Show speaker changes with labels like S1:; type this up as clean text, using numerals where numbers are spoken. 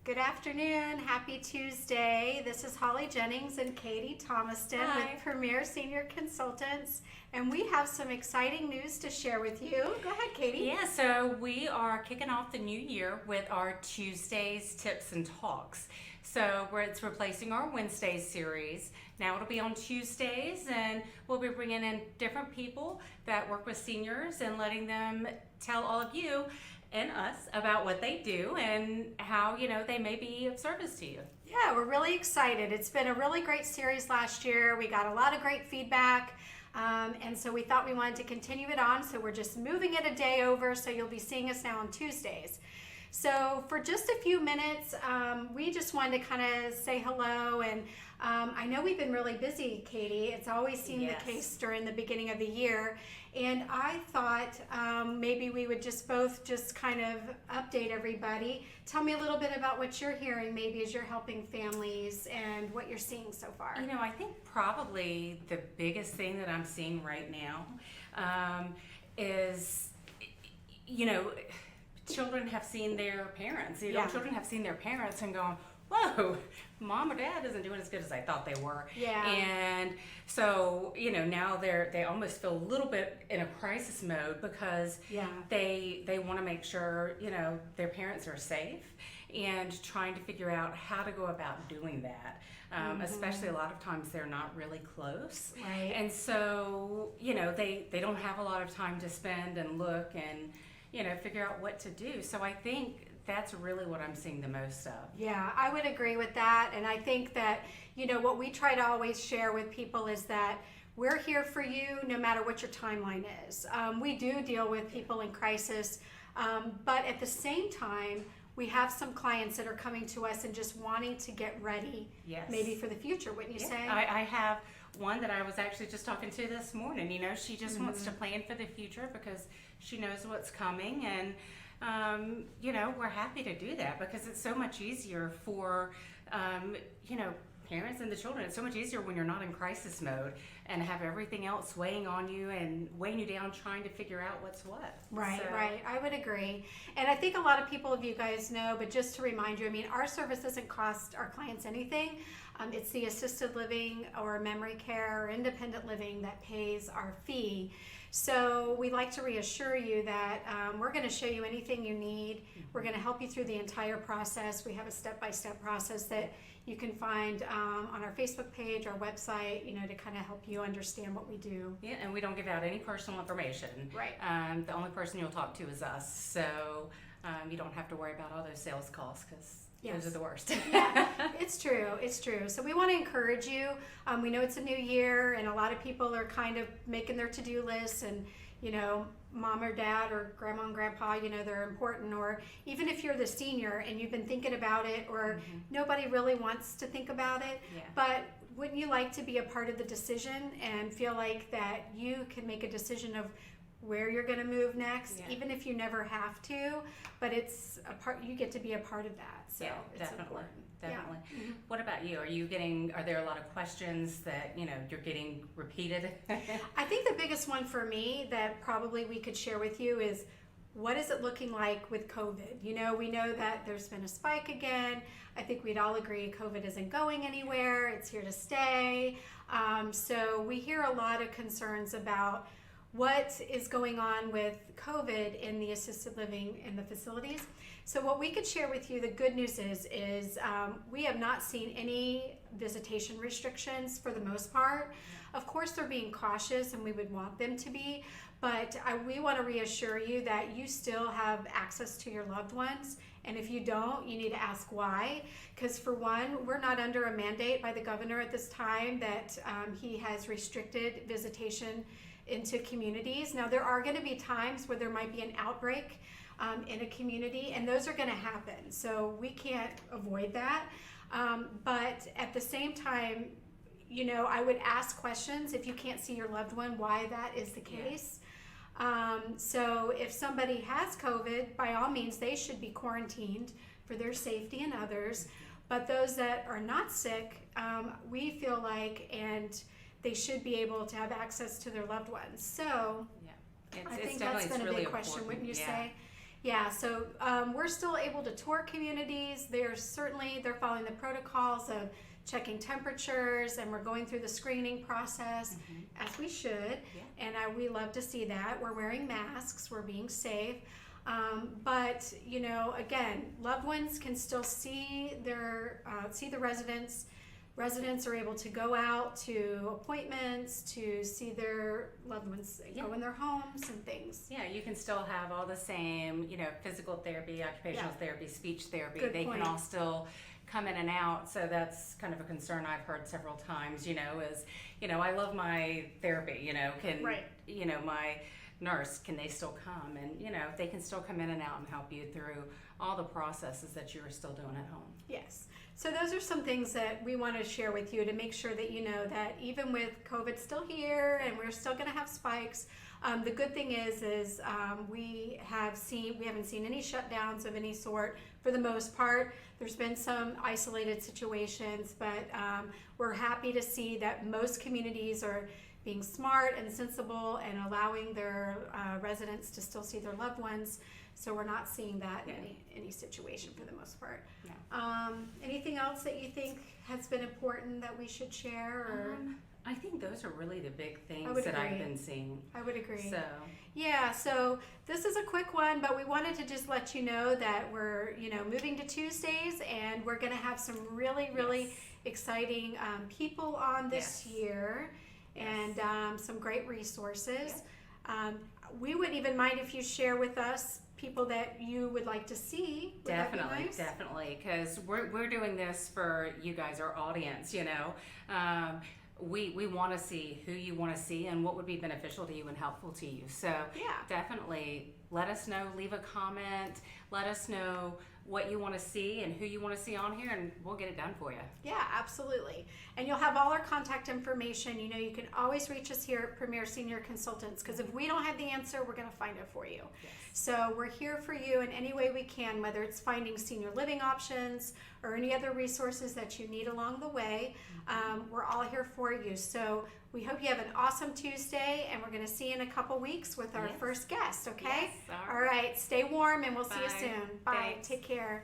S1: Good afternoon. Happy Tuesday. This is Holly Jennings and Katie Thomaston with Premier Senior Consultants, and we have some exciting news to share with you. Go ahead, Katie.
S2: Yeah, so we are kicking off the new year with our Tuesdays Tips and Talks. So it's replacing our Wednesdays series. Now it'll be on Tuesdays, and we'll be bringing in different people that work with seniors and letting them tell all of you and us about what they do and how, they may be of service to you.
S1: Yeah, we're really excited. It's been a really great series last year. We got a lot of great feedback. And so we thought we wanted to continue it on. So we're just moving it a day over. So you'll be seeing us now on Tuesdays. So for just a few minutes, we just wanted to kind of say hello. And I know we've been really busy, Katie. It's always seemed the case during the beginning of the year. And I thought maybe we would both kind of update everybody. Tell me a little bit about what you're hearing maybe as you're helping families and what you're seeing so far.
S2: I think probably the biggest thing that I'm seeing right now is, children have seen their parents. Children have seen their parents and gone, whoa, mom or dad isn't doing as good as I thought they were.
S1: Yeah.
S2: And so, now they almost feel a little bit in a crisis mode because they want to make sure, their parents are safe and trying to figure out how to go about doing that. Especially a lot of times they're not really close.
S1: Right.
S2: And so, they don't have a lot of time to spend and look and, figure out what to do. So I think that's really what I'm seeing the most of.
S1: Yeah, I would agree with that. And I think that, what we try to always share with people is that we're here for you no matter what your timeline is. We do deal with people in crisis, but at the same time, we have some clients that are coming to us and just wanting to get ready, maybe for the future, wouldn't you say?
S2: I have one that I was actually just talking to this morning. She just wants to plan for the future because she knows what's coming, and we're happy to do that because it's so much easier for parents and the children. It's so much easier when you're not in crisis mode and have everything else weighing on you and weighing you down trying to figure out what's what.
S1: Right. I would agree. And I think a lot of people of you guys know, but just to remind you, our service doesn't cost our clients anything. It's the assisted living or memory care or independent living that pays our fee. So we like to reassure you that we're going to show you anything you need. We're going to help you through the entire process. We have a step-by-step process that you can find on our Facebook page, our website, to kind of help you understand what we do.
S2: Yeah, and we don't give out any personal information.
S1: Right.
S2: The only person you'll talk to is us. So you don't have to worry about all those sales calls because those are the worst.
S1: Yeah, it's true. So we want to encourage you. We know it's a new year and a lot of people are kind of making their to-do lists and, mom or dad or grandma and grandpa, they're important. Or even if you're the senior and you've been thinking about it or nobody really wants to think about it, but wouldn't you like to be a part of the decision and feel like that you can make a decision of where you're going to move next, even if you never have to, but it's a part, you get to be a part of that. So it's
S2: definitely.
S1: important.
S2: Definitely.
S1: Yeah. Mm-hmm.
S2: What about you? Are there a lot of questions that, you're getting repeated?
S1: I think the biggest one for me that probably we could share with you is, what is it looking like with COVID? We know that there's been a spike again. I think we'd all agree COVID isn't going anywhere. It's here to stay. So we hear a lot of concerns about what is going on with COVID in the assisted living in the facilities. So what we could share with you, the good news is we have not seen any visitation restrictions for the most part. Of course, they're being cautious and we would want them to be, but we want to reassure you that you still have access to your loved ones. And if you don't, you need to ask why. Because for one, we're not under a mandate by the governor at this time that he has restricted visitation into communities. Now, there are going to be times where there might be an outbreak in a community, and those are going to happen. So we can't avoid that. But at the same time, I would ask questions if you can't see your loved one, why that is the case. So if somebody has COVID, by all means, they should be quarantined for their safety and others. But those that are not sick, we feel like, and they should be able to have access to their loved ones. So I think that's been a big question, wouldn't you say? Yeah, so we're still able to tour communities. They're following the protocols of checking temperatures, and we're going through the screening process as we should.
S2: Yeah.
S1: And we love to see that. We're wearing masks. We're being safe. But you know, again, loved ones can still see the residents. Residents are able to go out to appointments to see their loved ones go in their homes and things.
S2: Yeah, you can still have all the same, you know, physical therapy, occupational therapy, speech therapy.
S1: Good
S2: They
S1: point.
S2: can all still come in and out. So that's kind of a concern I've heard several times, you know, is, you know, I love my therapy, you know, you know, my nurse, can they still come? And, you know, they can still come in and out and help you through all the processes that you are still doing at home.
S1: Yes. So those are some things that we want to share with you to make sure that you know that even with COVID still here and we're still going to have spikes, the good thing is we haven't seen any shutdowns of any sort for the most part. There's been some isolated situations, but we're happy to see that most communities are being smart and sensible and allowing their residents to still see their loved ones. So we're not seeing that in any situation for the most part.
S2: Yeah.
S1: Anything else that you think has been important that we should share? Or
S2: I think those are really the big things
S1: would
S2: that I've
S1: agree.
S2: been seeing.
S1: I would agree.
S2: So
S1: Yeah, so this is a quick one, but we wanted to just let you know that we're, you know, moving to Tuesdays, and we're going to have some really exciting people on this year, and some great resources. We wouldn't even mind if you share with us people that you would like to see. Would that be nice?
S2: Definitely, because we're doing this for you guys, our audience, you know. We want to see who you want to see and what would be beneficial to you and helpful to you. So definitely let us know, leave a comment, let us know what you want to see and who you want to see on here, and we'll get it done for you.
S1: Yeah, absolutely. And you'll have all our contact information. You know, you can always reach us here at Premier Senior Consultants, because if we don't have the answer, we're going to find it for you.
S2: Yes.
S1: So we're here for you in any way we can, whether it's finding senior living options or any other resources that you need along the way. We're all here for you. So we hope you have an awesome Tuesday, and we're going to see you in a couple weeks with our first guest, okay?
S2: Yes,
S1: all right. Stay warm, and we'll see you
S2: Bye.
S1: soon. Bye.
S2: Thanks.
S1: Take care.